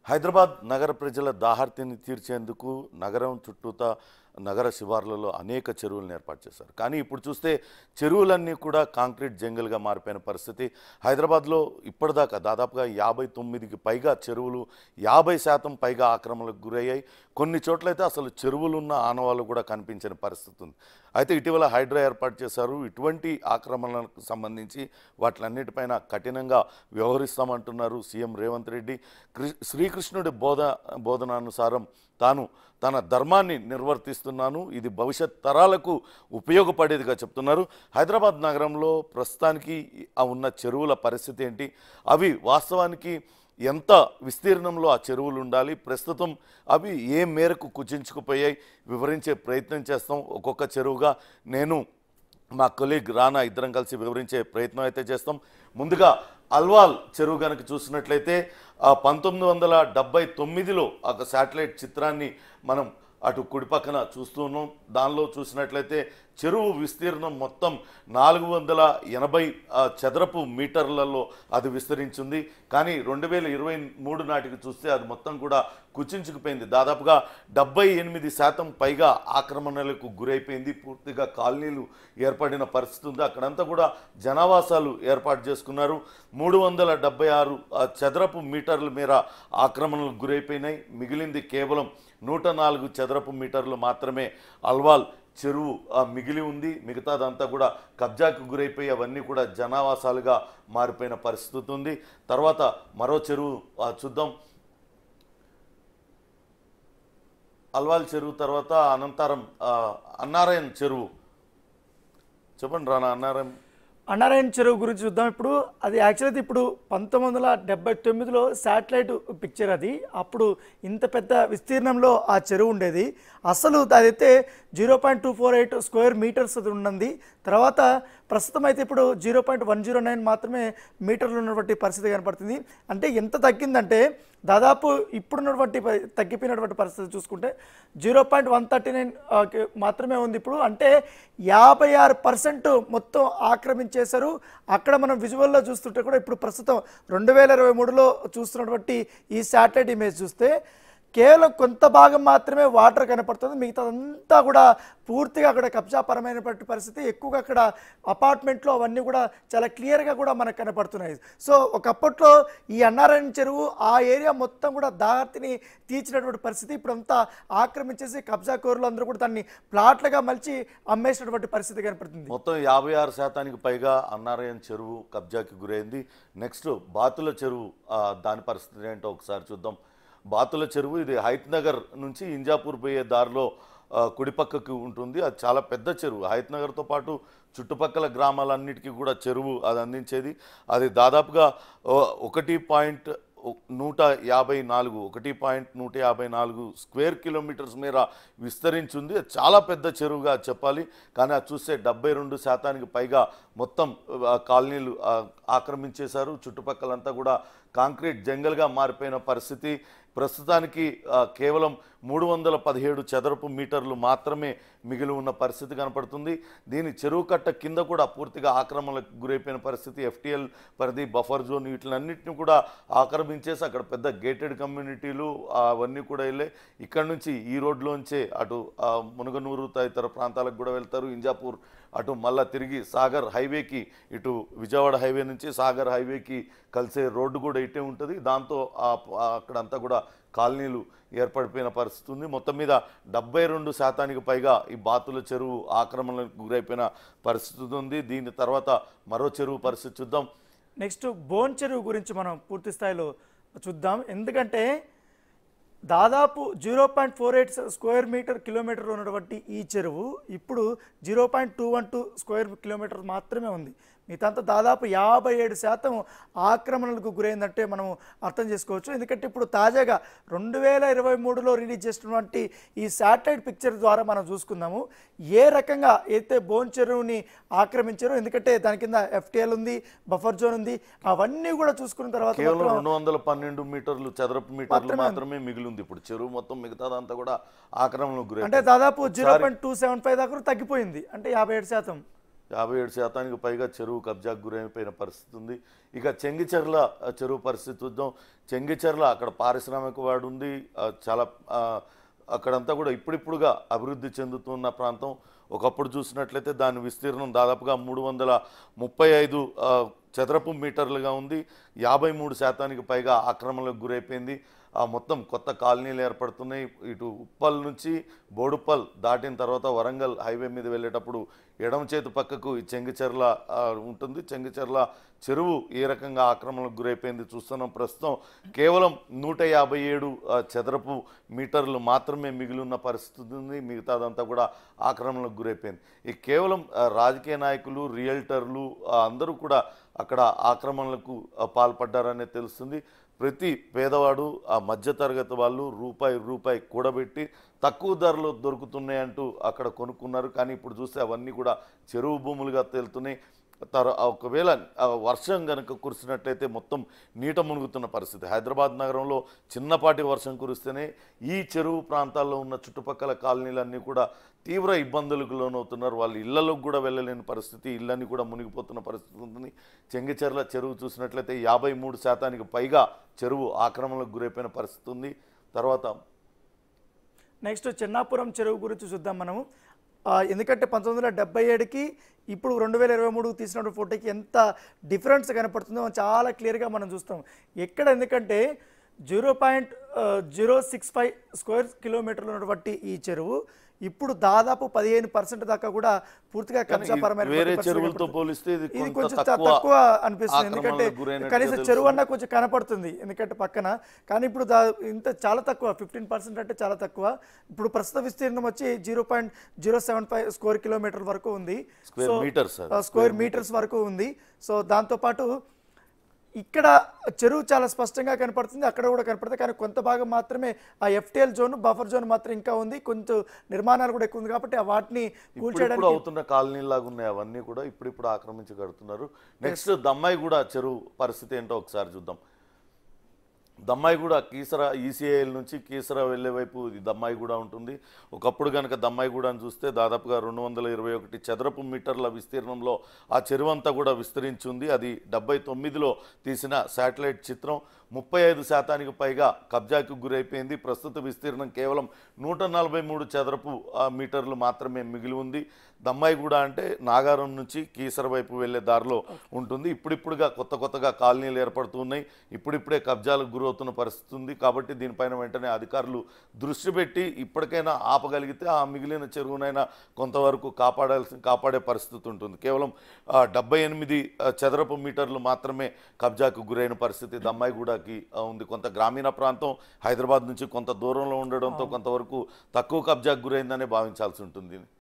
హైదరాబాద్ నగర ప్రజల దాహార్తిని తీర్చేందుకు నగరం చుట్టూతా నగర శివార్లలో అనేక చెరువులను ఏర్పాటు చేశారు. కానీ ఇప్పుడు చూస్తే చెరువులన్నీ కూడా కాంక్రీట్ జంగల్గా మారిపోయిన పరిస్థితి. హైదరాబాద్లో ఇప్పటిదాకా దాదాపుగా 59కి పైగా చెరువులు 50% పైగా ఆక్రమణలకు గురయ్యాయి. కొన్ని చోట్లయితే అసలు చెరువులున్న ఆనవాళ్ళు కూడా కనిపించని పరిస్థితి ఉంది. అయితే ఇటీవల హైడ్రా ఏర్పాటు చేశారు. ఇటువంటి ఆక్రమణలకు సంబంధించి వాటిలన్నిటిపైన కఠినంగా వ్యవహరిస్తామంటున్నారు సీఎం రేవంత్ రెడ్డి. శ్రీకృష్ణుడి బోధనానుసారం తాను తన ధర్మాన్ని నిర్వర్తిస్తున్నాను, ఇది భవిష్యత్ తరాలకు ఉపయోగపడేదిగా చెప్తున్నారు. హైదరాబాద్ నగరంలో ప్రస్తుతానికి ఉన్న చెరువుల పరిస్థితి ఏంటి, అవి వాస్తవానికి ఎంత విస్తీర్ణంలో ఆ చెరువులు ఉండాలి, ప్రస్తుతం అవి ఏ మేరకు కుచించుకుపోయాయి వివరించే ప్రయత్నం చేస్తాం. ఒక్కొక్క చెరువుగా నేను మా కొలీగ్ రానా ఇద్దరం కలిసి వివరించే ప్రయత్నం అయితే చేస్తాం. ముందుగా అల్వాల్ చెరువు కనుక చూసినట్లయితే 1979లో ఒక శాటిలైట్ చిత్రాన్ని మనం అటు కుడి పక్కన చూస్తూ ఉన్నాం. దానిలో చూసినట్లయితే చెరువు విస్తీర్ణం మొత్తం 480 చదరపు మీటర్లలో అది విస్తరించింది. కానీ 2023 నాటికి చూస్తే అది మొత్తం కూడా కుచించుకుపోయింది. దాదాపుగా 78% పైగా ఆక్రమణలకు గురైపోయింది. పూర్తిగా కాలనీలు ఏర్పడిన పరిస్థితి ఉంది. అక్కడంతా కూడా జనావాసాలు ఏర్పాటు చేసుకున్నారు. 376 చదరపు మీటర్ల మేర ఆక్రమణలకు గురైపోయినాయి. మిగిలింది కేవలం 104 చదరపు మీటర్లు మాత్రమే అల్వాల్ చెరువు మిగిలి ఉంది. మిగతాదంతా కూడా కబ్జాకు గురైపోయి అవన్నీ కూడా జనావాసాలుగా మారిపోయిన పరిస్థితి ఉంది. తర్వాత మరో చెరువు చూద్దాం. అల్వాల్ చెరువు తర్వాత అనంతరం అన్నారాయణ చెరువు. చెప్పండి రానా. అన్నారాయణ చెరువు గురించి చూద్దాం. ఇప్పుడు అది యాక్చువల్లీ ఇప్పుడు 1979లో శాటిలైట్ పిక్చర్ అది. అప్పుడు ఇంత పెద్ద విస్తీర్ణంలో ఆ చెరువు ఉండేది. అసలు అదైతే 0.248 స్క్వేర్ మీటర్స్ అది ఉన్నది. తర్వాత ప్రస్తుతం అయితే ఇప్పుడు 0.109 మాత్రమే మీటర్లు ఉన్నటువంటి పరిస్థితి కనపడుతుంది. అంటే ఎంత తగ్గిందంటే దాదాపు ఇప్పుడున్నటువంటి తగ్గిపోయినటువంటి పరిస్థితి చూసుకుంటే 0.139 మాత్రమే ఉంది ఇప్పుడు. అంటే 56% మొత్తం ఆక్రమించేశారు. అక్కడ మనం విజువల్లో చూస్తుంటే కూడా ఇప్పుడు ప్రస్తుతం 2023లో చూస్తున్నటువంటి ఈ శాటిలైట్ ఇమేజ్ చూస్తే కేవలం కొంత భాగం మాత్రమే వాటర్ కనపడుతుంది. మిగతాదంతా కూడా పూర్తిగా అక్కడ కబ్జాపరమైనటువంటి పరిస్థితి. ఎక్కువగా అక్కడ అపార్ట్మెంట్లో అవన్నీ కూడా చాలా క్లియర్గా కూడా మనకు కనపడుతున్నాయి. సో ఒకప్పట్లో ఈ అన్నారాయణ చెరువు ఆ ఏరియా మొత్తం కూడా దాహర్తిని తీర్చినటువంటి పరిస్థితి. ఇప్పుడంతా ఆక్రమించేసి కబ్జాకోరులు అందరూ కూడా దాన్ని ప్లాట్లుగా మలిచి అమ్మేసినటువంటి పరిస్థితి కనపడుతుంది. మొత్తం 56% పైగా అన్నారాయణ చెరువు కబ్జాకి గురైంది. నెక్స్ట్ బాతుల చెరువు, దాని పరిస్థితి ఏంటో ఒకసారి చూద్దాం. బాతుల చెరువు ఇది హైత్ నగర్ నుంచి ఇంజాపూర్ పోయే దారిలో కుడిపక్కకు ఉంటుంది. అది చాలా పెద్ద చెరువు. హైత్ నగర్తో పాటు చుట్టుపక్కల గ్రామాలన్నిటికీ కూడా చెరువు అది అందించేది. అది దాదాపుగా 1.154 స్క్వేర్ కిలోమీటర్స్ మేర విస్తరించింది. చాలా పెద్ద చెరువుగా చెప్పాలి. కానీ అది చూస్తే 72% పైగా మొత్తం కాలనీలు ఆక్రమించేశారు. చుట్టుపక్కలంతా కూడా కాంక్రీట్ జంగల్గా మారిపోయిన పరిస్థితి. ప్రస్తుతానికి కేవలం 317 చదరపు మీటర్లు మాత్రమే మిగిలి ఉన్న పరిస్థితి కనపడుతుంది. దీని చెరువు కట్ట కింద కూడా పూర్తిగా ఆక్రమణలకు గురైపోయిన పరిస్థితి. FTL పరిధి, బఫర్ జోన్ వీటిలన్నింటినీ కూడా ఆక్రమించేసి అక్కడ పెద్ద గేటెడ్ కమ్యూనిటీలు అవన్నీ కూడా వెళ్ళాయి. ఇక్కడ నుంచి ఈ రోడ్లోంచే అటు మునగనూరు తదితర ప్రాంతాలకు కూడా వెళ్తారు. ఇంజాపూర్ అటు మళ్ళీ తిరిగి సాగర్ హైవేకి, ఇటు విజయవాడ హైవే నుంచి సాగర్ హైవేకి కలిసే రోడ్డు కూడా ఇటే ఉంటుంది. దాంతో అక్కడంతా కూడా కాలనీలు ఏర్పడిపోయిన పరిస్థితి ఉంది. మొత్తం మీద 72% పైగా ఈ బాతుల చెరువు ఆక్రమణలకు గురైపోయిన పరిస్థితి ఉంది. దీని తర్వాత మరో చెరువు పరిస్థితి చూద్దాం. నెక్స్ట్ బోన్ చెరువు గురించి మనం పూర్తి స్థాయిలో చూద్దాం. ఎందుకంటే దాదాపు 0.48 స్క్వేర్ కిలోమీటర్లు ఉన్నటువంటి ఈ చెరువు ఇప్పుడు 0.212 స్క్వేర్ కిలోమీటర్ మాత్రమే ఉంది. మిగతా దాదాపు 57% ఆక్రమణలకు గురైందంటే మనం అర్థం చేసుకోవచ్చు. ఎందుకంటే ఇప్పుడు తాజాగా 2023లో రిలీజ్ చేసినటువంటి ఈ శాటిలైట్ పిక్చర్ ద్వారా మనం చూసుకుందాము ఏ రకంగా అయితే బోన్ చెరువుని ఆక్రమించారో. ఎందుకంటే దాని కింద FTL ఉంది, బఫర్ జోన్ ఉంది. అవన్నీ కూడా చూసుకున్న తర్వాత కేవలం 212 మీటర్లు చదరపు మీటర్లు మాత్రమే మిగిలింది ఇప్పుడు చెరువు మొత్తం. మిగతాదంతా కూడా ఆక్రమణకు గురైంది. అంటే దాదాపు 0.275 దాకా తగ్గిపోయింది. అంటే 57%. 57% పైగా చెరువు కబ్జాకు గురైపోయిన పరిస్థితి ఉంది. ఇక చెంగిచెర్ల చెరువు పరిస్థితి చూద్దాం. చెంగిచెర్ల అక్కడ పారిశ్రామిక వాడు ఉంది. చాలా అక్కడంతా కూడా ఇప్పుడిప్పుడుగా అభివృద్ధి చెందుతున్న ప్రాంతం. ఒకప్పుడు చూసినట్లయితే దాని విస్తీర్ణం దాదాపుగా 335 చదరపు మీటర్లుగా ఉంది. 53% పైగా ఆక్రమణలకు గురైపోయింది. మొత్తం కొత్త కాలనీలు ఏర్పడుతున్నాయి. ఇటు ఉప్పల్ నుంచి బోడుప్పల్ దాటిన తర్వాత వరంగల్ హైవే మీద వెళ్ళేటప్పుడు ఎడమ చేతి పక్కకు ఈ చెంగిచెర్ల ఉంటుంది. చెంగిచెర్ల చెరువు ఏ రకంగా ఆక్రమణకు గురైపోయింది చూస్తున్నాం. ప్రస్తుతం కేవలం 157 చదరపు మీటర్లు మాత్రమే మిగిలి ఉన్న పరిస్థితి ఉంది. మిగతాదంతా కూడా ఆక్రమణకు గురైపోయింది. ఈ కేవలం రాజకీయ నాయకులు, రియల్టర్లు అందరూ కూడా అక్కడ ఆక్రమణలకు పాల్పడ్డారనే తెలుస్తుంది. ప్రతి పేదవాడు, ఆ మధ్యతరగతి వాళ్ళు రూపాయి కూడబెట్టి తక్కువ ధరలో దొరుకుతున్నాయంటూ అక్కడ కొనుక్కున్నారు. కానీ ఇప్పుడు చూస్తే అవన్నీ కూడా చెరువు భూములుగా తేలుతున్నాయి. ఒకవేళ వర్షం కనుక కురిసినట్లయితే మొత్తం నీట మునుగుతున్న పరిస్థితి. హైదరాబాద్ నగరంలో చిన్నపాటి వర్షం కురిస్తేనే ఈ చెరువు ప్రాంతాల్లో ఉన్న చుట్టుపక్కల కాలనీలన్నీ కూడా తీవ్ర ఇబ్బందులకు లోనవుతున్నారు. వాళ్ళు ఇళ్లలోకి కూడా వెళ్ళలేని పరిస్థితి, ఇళ్ళని కూడా మునిగిపోతున్న పరిస్థితి ఉంటుంది. చెంగిచెర్ల చెరువు చూసినట్లయితే 53% పైగా చెరువు ఆక్రమణలకు గురైపోయిన పరిస్థితి ఉంది. తర్వాత నెక్స్ట్ చెన్నాపురం చెరువు గురించి చూద్దాం మనము. ఎందుకంటే 1977కి ఇప్పుడు 2023 తీసిన ఫోటోకి ఎంత డిఫరెన్స్ కనపడుతుందో చాలా క్లియర్గా మనం చూస్తాం. ఎక్కడ ఎందుకంటే 0.065 స్క్వేర్ కిలోమీటర్లు ఉన్నటువంటి ఈ చెరువు ఇప్పుడు దాదాపు 15% దాకా కూడా పూర్తిగా కబ్జాపరమైన చెరువులతో పోలిస్తే ఇది కొంచెం తక్కువ అనిపిస్తుంది. ఎందుకంటే కనీసం చెరువు అన్నా కొంచెం కనపడుతుంది ఎందుకంటే పక్కన. కానీ ఇప్పుడు ఇంత చాలా తక్కువ, 15% అంటే చాలా తక్కువ. ఇప్పుడు ప్రస్తుత విస్తీర్ణం వచ్చి 0.075 స్క్వేర్ కిలోమీటర్ వరకు ఉంది, స్క్వేర్ మీటర్స్ వరకు ఉంది. సో దాంతోపాటు ఇక్కడ చెరువు చాలా స్పష్టంగా కనపడుతుంది, అక్కడ కూడా కనపడుతుంది. కానీ కొంత భాగం మాత్రమే ఆ ఎఫ్టీఎల్ జోన్, బఫర్ జోన్ మాత్రం ఇంకా ఉంది. కొంచెం నిర్మాణాలు కూడా ఎక్కువ ఉంది కాబట్టి వాటిని కూల్చేయడానికి అవుతున్న కాలనీలాగా ఉన్నాయి. అవన్నీ కూడా ఇప్పుడు ఆక్రమించి కడుతున్నారు. నెక్స్ట్ దమ్మాయిగూడ చెరువు పరిస్థితి ఏంటో ఒకసారి చూద్దాం. దమ్మాయిగూడ కీసర ఈసీఐఎల్ నుంచి కీసర వెళ్ళే వైపు ఇది దమ్మాయిగూడ ఉంటుంది. ఒకప్పుడు కనుక దమ్మాయిగూడని చూస్తే దాదాపుగా 221 చదరపు మీటర్ల విస్తీర్ణంలో ఆ చెరువు అంతా కూడా విస్తరించి ఉంది. అది 79లో తీసిన శాటిలైట్ చిత్రం. 35% పైగా కబ్జాకు గురైపోయింది. ప్రస్తుత విస్తీర్ణం కేవలం 143 చదరపు మీటర్లు మాత్రమే మిగిలి ఉంది. దమ్మాయిగూడ అంటే నాగారం నుంచి కీసర వైపు వెళ్ళే దారిలో ఉంటుంది. ఇప్పుడిప్పుడుగా కొత్తగా కాలనీలు ఏర్పడుతున్నాయి. ఇప్పుడిప్పుడే కబ్జాలకు గురవుతున్న పరిస్థితి ఉంది. కాబట్టి దీనిపైన వెంటనే అధికారులు దృష్టి పెట్టి ఇప్పటికైనా ఆపగలిగితే ఆ మిగిలిన చెరువునైనా కొంతవరకు కాపాడే పరిస్థితి ఉంటుంది. కేవలం 78 చదరపు మీటర్లు మాత్రమే కబ్జాకు గురైన పరిస్థితి దమ్మాయిగూడకి ఉంది. కొంత గ్రామీణ ప్రాంతం, హైదరాబాద్ నుంచి కొంత దూరంలో ఉండడంతో కొంతవరకు తక్కువ కబ్జాకు గురైందనే భావించాల్సి ఉంటుంది.